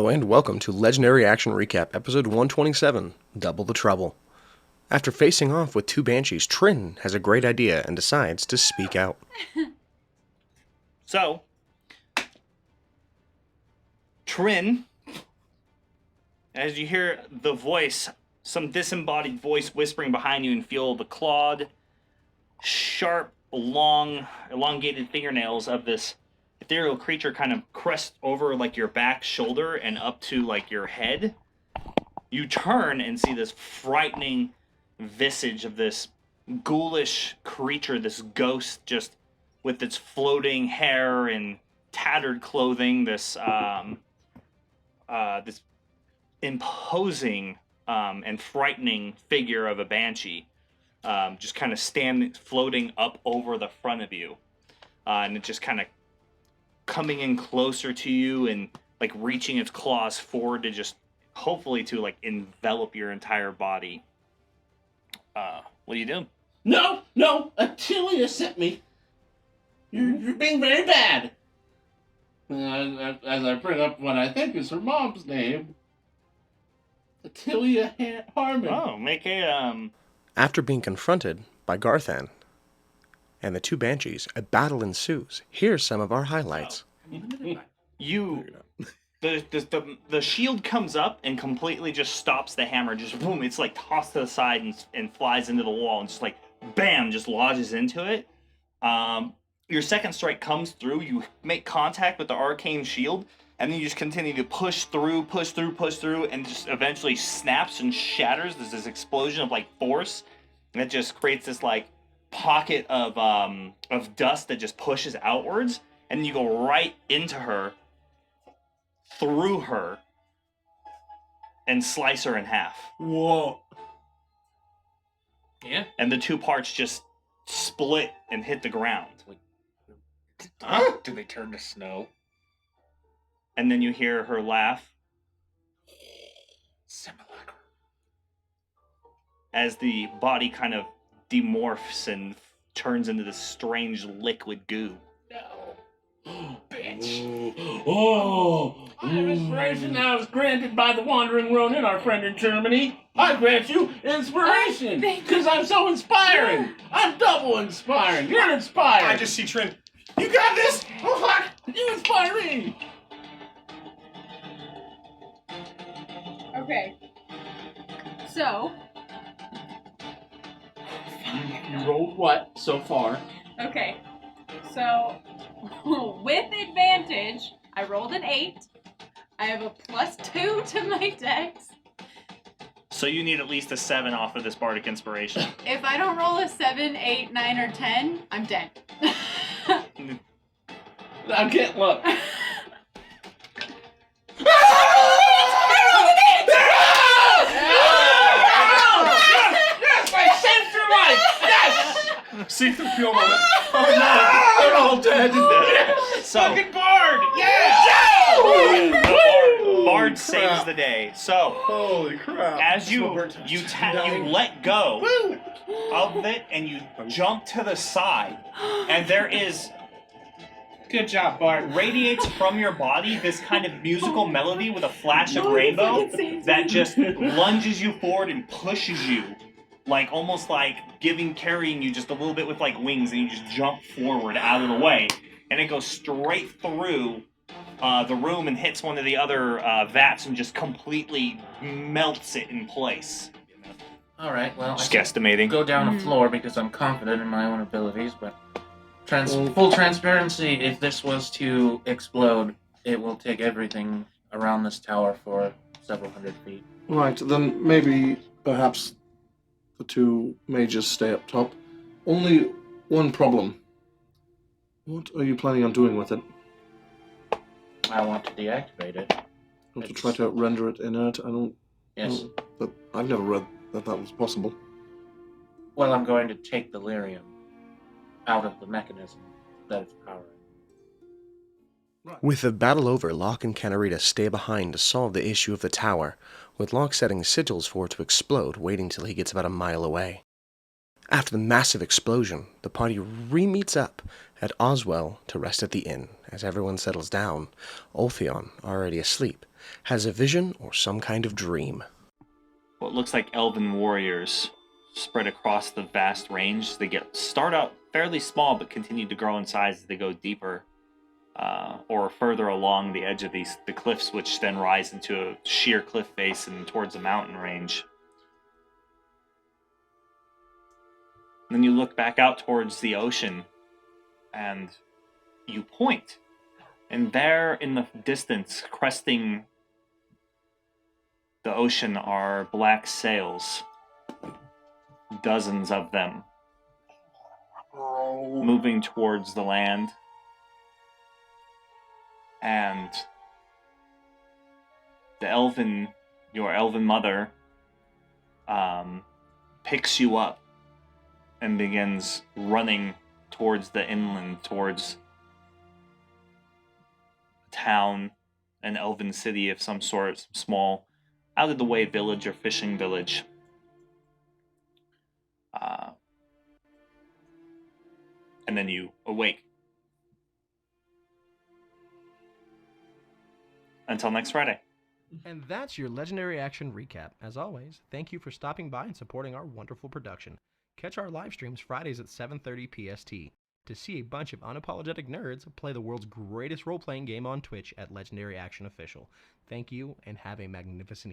Hello and welcome to Legendary Action Recap, episode 127, Double the Trouble. After facing off with two banshees, Trin has a great idea and decides to speak out. So, Trin, as you hear the voice, some disembodied voice whispering behind you and feel the clawed, sharp, long, elongated fingernails of this ethereal creature kind of crest over like your back shoulder and up to like your head, you turn and see this frightening visage of this ghoulish creature, this ghost, just with its floating hair and tattered clothing, this this imposing and frightening figure of a banshee, just kind of floating up over the front of you, and it just kind of coming in closer to you and like reaching its claws forward to just hopefully to like envelop your entire body. What are you doing? No, Attilia sent me. You're being very bad. As I bring up what I think is her mom's name, Attilia Harmon. Oh, make a After being confronted by Garthan and the two banshees, a battle ensues. Here's some of our highlights. The shield comes up and completely just stops the hammer. Just boom, it's like tossed to the side and flies into the wall and just like bam, just lodges into it. Your second strike comes through. You make contact with the arcane shield, and then you just continue to push through, and just eventually snaps and shatters. There's this explosion of like force, and it just creates this like pocket of dust that just pushes outwards, and then you go right into her, through her, and slice her in half. Whoa. Yeah. And the two parts just split and hit the ground. Huh? Do they turn to snow? And then you hear her laugh Simulacrum. as the body kind of demorphs and turns into this strange liquid goo. No. Bitch. Oh! Inspiration now is granted by the Wandering Ronin, our friend in Germany. I grant you inspiration, because I'm so inspiring. I'm double inspiring. You're inspired. I just see Trin. You got this! Oh, fuck! You inspire me! Okay. So. You rolled what so far? Okay. So, with advantage, I rolled an 8. I have a +2 to my dex. So you need at least a 7 off of this bardic inspiration. If I don't roll a 7, 8, 9, or 10, I'm dead. I can't look. Yes, I saved your life! Yes! See the pure moment. Oh no, they're all dead. So, Fucking Bard! Yeah! Bard saves the day. So, Holy crap. as you let go of it and you jump to the side, and there is Good job, Bard. radiates from your body this kind of musical melody with a flash of rainbow that just lunges you forward and pushes you, like almost like carrying you just a little bit with like wings, and you just jump forward out of the way, and it goes straight through the room and hits one of the other vats and just completely melts it in place. Alright, well, Just I can't guesstimating. go down the floor because I'm confident in my own abilities, but full transparency, if this was to explode, it will take everything around this tower for several hundred feet. Right, then maybe, perhaps, the two mages stay up top. Only one problem. What are you planning on doing with it? I want to deactivate it. Want to try to render it inert? I don't... Yes. But I've never read that was possible. Well, I'm going to take the lyrium out of the mechanism that it's powering. With the battle over, Locke and Canarita stay behind to solve the issue of the tower, with Locke setting sigils for it to explode, waiting till he gets about a mile away. After the massive explosion, the party re-meets up at Oswell to rest at the inn. As everyone settles down, Ulthion, already asleep, has a vision or some kind of dream. What looks like elven warriors spread across the vast range. They start out fairly small, but continue to grow in size as they go deeper or further along the edge of the cliffs, which then rise into a sheer cliff face and towards a mountain range. And then you look back out towards the ocean, and you point, and there in the distance, cresting the ocean, are black sails. Dozens of them. Moving towards the land. And your elven mother, picks you up and begins running towards the inland, towards a town, an elven city of some sort, some small, out-of-the-way village or fishing village. And then you awake. Until next Friday. And that's your Legendary Action recap. As always, thank you for stopping by and supporting our wonderful production. Catch our live streams Fridays at 7:30 PST to see a bunch of unapologetic nerds play the world's greatest role-playing game on Twitch at Legendary Action Official. Thank you, and have a magnificent evening.